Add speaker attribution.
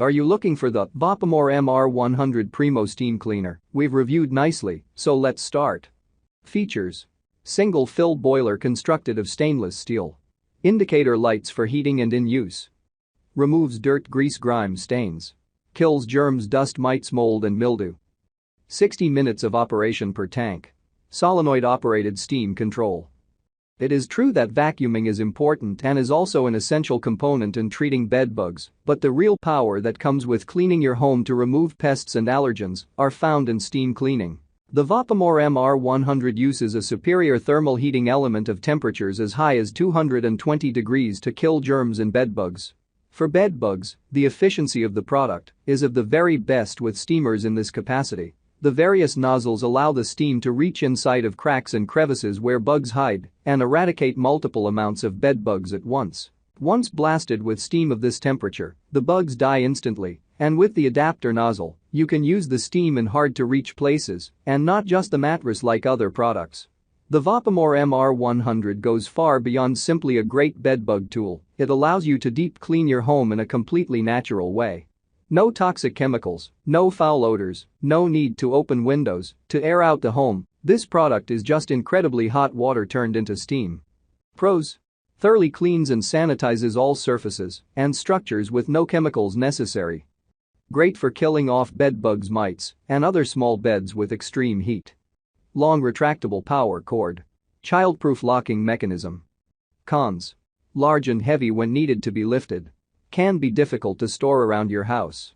Speaker 1: Are you looking for the Vapamore MR100 Primo steam cleaner? We've reviewed nicely, so let's start. Features: single fill boiler constructed of stainless steel. Indicator lights for heating and in use. Removes dirt, grease, grime, stains. Kills germs, dust, mites, mold and mildew. 60 minutes of operation per tank. Solenoid-operated steam control. It is true that vacuuming is important and is also an essential component in treating bedbugs, but the real power that comes with cleaning your home to remove pests and allergens are found in steam cleaning. The Vapamore MR100 uses a superior thermal heating element of temperatures as high as 220 degrees to kill germs and bedbugs. For bedbugs, the efficiency of the product is of the very best with steamers in this capacity. The various nozzles allow the steam to reach inside of cracks and crevices where bugs hide and eradicate multiple amounts of bedbugs at once. Once blasted with steam of this temperature, the bugs die instantly, and with the adapter nozzle, you can use the steam in hard-to-reach places and not just the mattress like other products. The Vapamore MR100 goes far beyond simply a great bedbug tool. It allows you to deep clean your home in a completely natural way. No toxic chemicals, no foul odors, no need to open windows to air out the home. This product is just incredibly hot water turned into steam. Pros: thoroughly cleans and sanitizes all surfaces and structures with no chemicals necessary. Great for killing off bedbugs, mites, and other small beds with extreme heat. Long retractable power cord. Childproof locking mechanism. Cons: large and heavy when needed to be lifted. Can be difficult to store around your house.